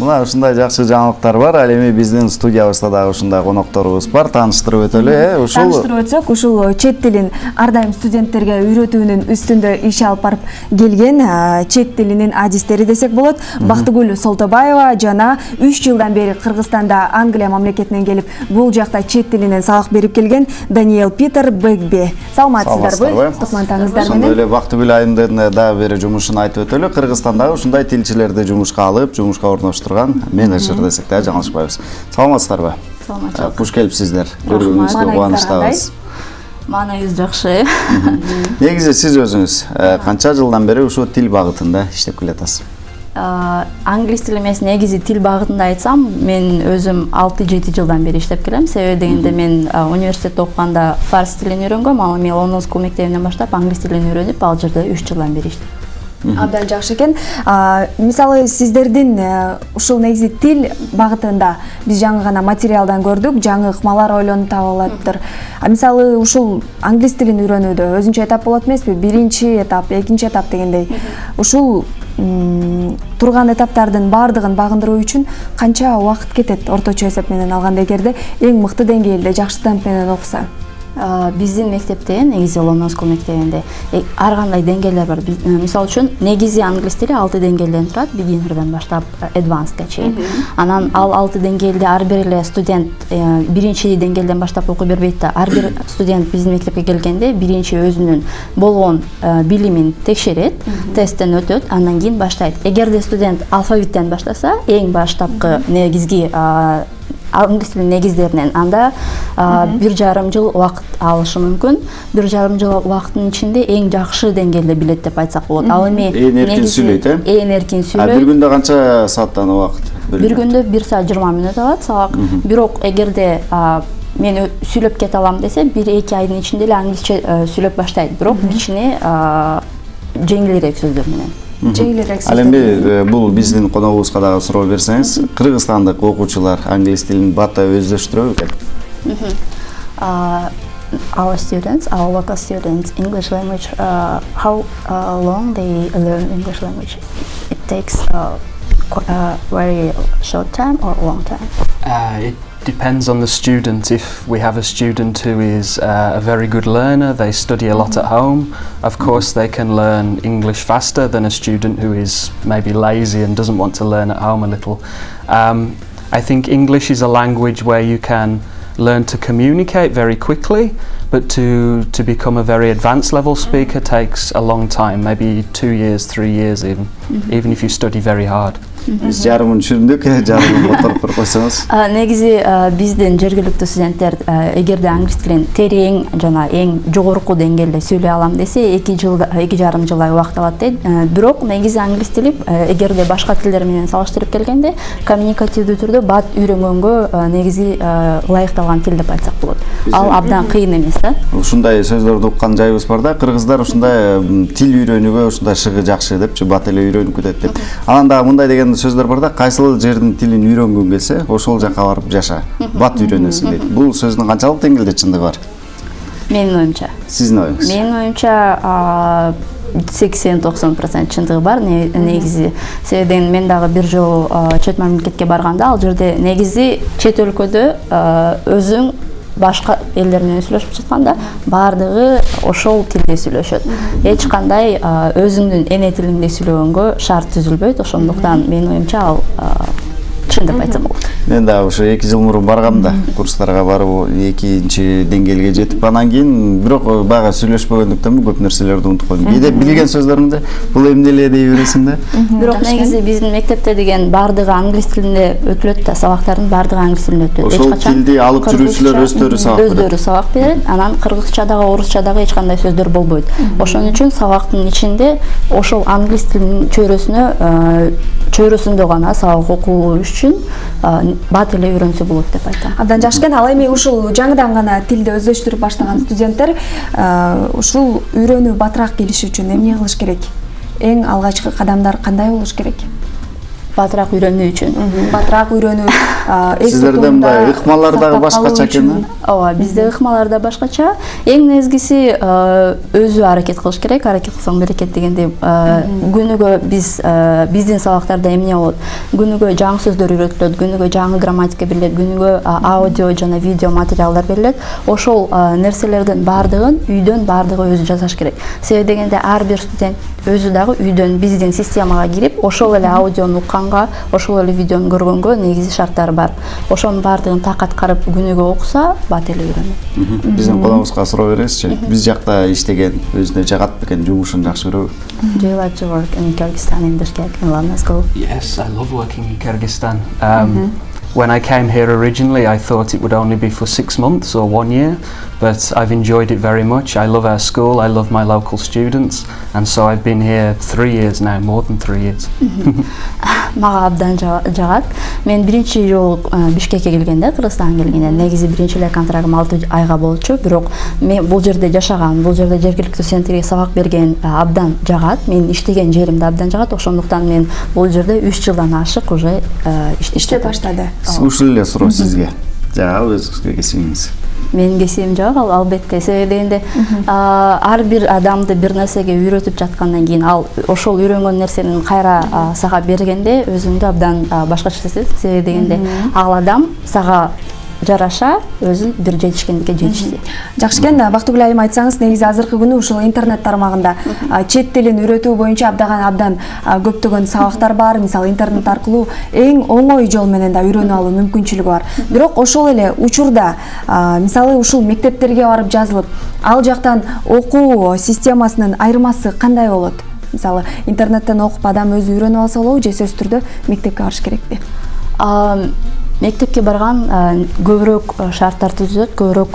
Мына ушундай жакшы жаңылыктар бар. Ал эми биздин студиябызда дагы ушундай конокторубуз бар. Тааныштырып өтөлү, Ушул тааныштырып өтсөк, ушул чет тилин ар дайым студенттерге үйрөтүүнүн үстүндө иш алып барып келген чет тилинин адистери десек болот. Бактыгүл Солтобаева жана 3 жылдан бери Кыргызстанда Англия мамлекетинен келип, бул жакта чет тилинен сабак берип келген Даниэл Питер Бэгби. Саламатсыздарбы? Тукмантаңыздар менен. Ошондой эле Бактыгүл айымдын дагы бери жумушун айтып өтөлү. Кыргызстандагы ушундай тилчилерди жумушка алып, жумушка орноштурган менеджер десек да жаңылышпайбыз. Саламатсыздарбы? Саламатчылык. Куш келипсиздер. Көргөнүңүзгө кубанычтабыз. Маанайыңыз жакшы. Негизи сиз өзүңүз канча жылдан бери ушул тил багытында иштеп келатасыз? Англис тили эмес, негизи тил багытында айтсам, мен өзүм 6-7 жылдан бери иштеп келем. Себеби дегенде мен университетте окуганда фарс тилин үйрөнгөм, ал эми Лондон Скул мектебинен баштап англис тилин үйрөнүп, ал жерде 3 жылдан бери иштейм. Абдан жакшы экен. Мисалы сиздердин ушул негизи тил багытында биз жаңы гана материалдан көрдүк, жаңы ыкмалар ойлонуп табылаттыр. Мисалы ушул англис тилин үйрөнүүдө өзүнчө этап болот эмеспи? Биринчи этап, экинчи этап дегендей. Ушул турган этаптардын баардыгын багындыруу үчүн канча убакыт кетет орточо эсеп менен алганда, эгерде эң мыкты деңгээлде жакшы темп менен окуса? Биздин мектепте, негизи Лондон Скул мектебинде ар кандай деңгээлер бар. Мисалы үчүн, негизи англис тили 6 деңгээлден турат, beginner'дан баштап advanced'ка чейин. Анан ал 6 деңгээлде ар бир эле студент биринчи деңгээлден баштап окуй бербейт да. Ар бир студент биздин мектепке келгенде биринчи өзүнүн болгон билимин текшерет, тесттен өтөт, андан кийин баштайт. Эгерде студент алфавиттен баштаса, эң баштапкы негизги англис тилинин негиздеринен, анда 1,5 жыл убакыт алышы мүмкүн. 1,5 жыл убакыттын ичинде эң жакшы деңгээлде билет деп айтсак болот. Ал эми эң эркин сүйлөйт, эң эркин сүйлөйт. Бир күндө канча сааттан убакыт? Бир күндө 1 саат 20 мүнөт алат сабак. Бирок эгерде мен сүйлөп кете алам десе, 1-2 айдын ичинде эле англисче сүйлөп баштайт. Бирок кичине жеңилирээк сөздөр менен. Ал эми бул биздин коногубузга дагы суроо берсеңиз, кыргызстандык окуучулар англис тилин бата өздөштүрөбү экен? Our students, our local students, English language, how long they learn English language? It takes a very short time or a long time? It depends on the student. If we have a student who is a very good learner, they study a lot at home, of course they can learn English faster than a student who is maybe lazy and doesn't want to learn at home a little. I think English is a language where you can learn to communicate very quickly, but to become a very advanced level speaker takes a long time, maybe 2 years, 3 years even if you study very hard. Биз жарымын түшүндүк, жарымын отуруп туруп койсоңуз. Негизи биздин жергиликтүү студенттер эгерде англис тилин терең жана эң жогорку деңгээлде сүйлөй алам десе, 2,5 жылдай убакыт алат дейт. Бирок негизи англис тили эгерде башка тилдер менен салыштырып келгенде, коммуникативдүү түрдө бат үйрөнгөнгө негизи ылайыкталган тил деп айтсак болот. Ал абдан кыйын эмес да. Ушундай сөздөрдү уккан жайыбыз бар да, кыргыздар ушундай тил үйрөнүүгө ушундай шыгы жакшы депчи, бат эле үйрөнүп кетет деп. Анан дагы мындай деген сөздөр бар да, кайсыл жердин тилин үйрөнгүң келсе, ошол жака барып жаша, бат үйрөнөсүң дейт. Бул сөздүн канчалык деңгээлде чындыгы бар? Менин оюмча. Сиздин оюңуз? Менин оюмча 80-90% чындыгы бар. Негизи себебен мен дагы бир жол чет мамлекетке барганда, ал жерде негизи чет өлкөдө өзүң башка элдер менен сүйлөшүп жатканда баардыгы ошол тилде сүйлөшөт. Эч кандай өзүңдүн эне тилиңде сүйлөгөнгө шарт түзүлбөйт. Ошондуктан менин оюмча ал чын деп айтсам болот. Мен дагы ушу 2 жыл мурун баргам да, курстарга барып, 2-нчи деңгээлге жетип, анан кийин бирок бага сүйлөшпөгөндүктөн көп нерселерди унутуп койдум. Кээде билген сөздөрүмдү бул эмне эле дей бересиң да. Бирок негизи биздин мектепте деген баардыгы англис тилинде өтүлөт да, сабактардын баардыгы англис тилинде өтөт. Ошол тилди алып жүрүүчүлөр өздөрү сабак берет. Анан кыргызча дагы, орусча дагы эч кандай сөздөр болбойт. Ошон үчүн сабактын ичинде ошол англис тилинин чөйрөсүндө гана сабак окуу үчүн бат эле үйрөнсө болот деп айтам. Абдан жакшы экен. Ал эми ушул жаңыдан гана тилди өздөштүрүп баштаган студенттер ушул үйрөнүү батыраак келиши үчүн эмне кылыш керек? Эң алгачкы кадамдар кандай болуш керек? Батыраак үйрөнүү үчүн. Батыраак үйрөнүү Сиздерде мындай ыкмалар дагы башкача экен, ооба бизде ыкмалар да башкача. Эң негизгиси өзү аракет кылыш керек. Аракет кылсаң берекет дегендей, күнүгө биздин сабактарда эмне болот? Күнүгө жаңы сөздөр үйрөтүлөт, күнүгө жаңы грамматика берилет, күнүгө аудио жана видео материалдар берилет. Ошол нерселердин баардыгын үйдөн баардыгы өзү жасаш керек. Себеби дегенде ар бир студент өзү дагы үйдөн биздин системага кирип, ошол эле аудиону укканга, ошол эле видеону көргөнгө негизи шарттары бар. Ошонун баардыгын так аткарып күнүгө окуса, бат эле үйрөнөт. Биздин колобузга суроо бересизчи? Биз жакта иштеген өзүнө жагат бекен, жумушун жакшы көрөбү? Do you like to work in Kyrgyzstan, in Bishkek, in Lavna school? Yes, I love working in Kyrgyzstan. When I came here originally, I thought it would only be for 6 months or 1 year, but I've enjoyed it very much. I love our school, I love my local students, and so I've been here 3 years now, more than 3 years. Мага абдан жагат. Мен биринчи жолу Бишкекке келгенде, Кыргызстанга келгенде, негизи биринчи эле контрактым 6 айга болчу, бирок мен бул жерде жашаган, бул жерде жергиликтүү студенттерге сабак берген абдан жагат. Мен иштеген жерим да абдан жагат. Ошондуктан мен бул жерде 3 жылдан ашык уже иштеп баштады. Ушул эле суроо сизге. Жагабы өзүңүзгө кесибиңиз? Менин кесибим жагат, албетте. Себеби дегенде ар бир адамды бир нерсеге үйрөтүп жаткандан кийин ал ошол үйрөнгөн нерсенин кайра сага бергенде өзүңдү абдан башкача сезесиң. Себеби дегенде ал адам сага жараша өзүн бир жетишкендикке жетишти. Жакшы экен, Бактыгүл айым, айтсаңыз, негизи азыркы күнү ушул интернет тармагында чет тилин үйрөтүү боюнча абдан көптөгөн сабактар бар. Мисалы интернет аркылуу эң оңой жол менен да үйрөнүп алуу мүмкүнчүлүгү бар. Бирок ошол эле учурда мисалы ушул мектептерге барып жазылып, ал жактан окуу системасынын айырмасы кандай болот? Мисалы интернеттен окуп адам өзү үйрөнүп алса болобу же сөзсүз түрдө мектепке барыш керекпи? Мектепке барган көбүрөөк шарттар түзөт, көбүрөөк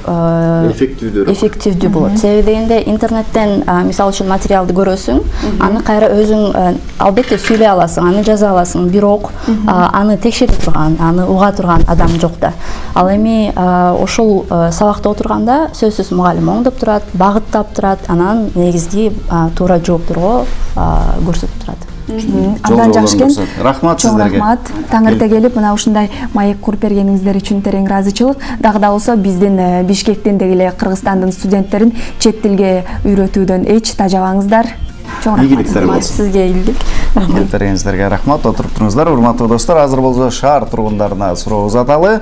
эффективдүү болот. Себеби дегенде интернеттен мисалы үчүн материалды көрөсүң, аны кайра өзүң албетте сүйлөй аласың, аны жаза аласың, бирок аны текшере турган, аны уга турган адам жок да. Ал эми ошол сабакта отурганда сөзсүз мугалим оңдоп турат, багыттап турат, анан негизги туура жоопторго көрсөтүп турат. Андан жакшы экен. Рахмат сиздерге. Рахмат. Таңырта келип мына ушундай маек куруп бергениңиздер үчүн терең ыраазычылык. Дагы да болсо биздин Бишкектен дегеле Кыргызстандын студенттерин чет тилге үйрөтүүдөн эч тажабаңыздар. Чоң рахмат сизге. Ийгилик. Келип бергениңиздерге рахмат. Отуруп туруңуздар, урматтуу достор. Азыр болсо шаар тургундарына суроо узаталы.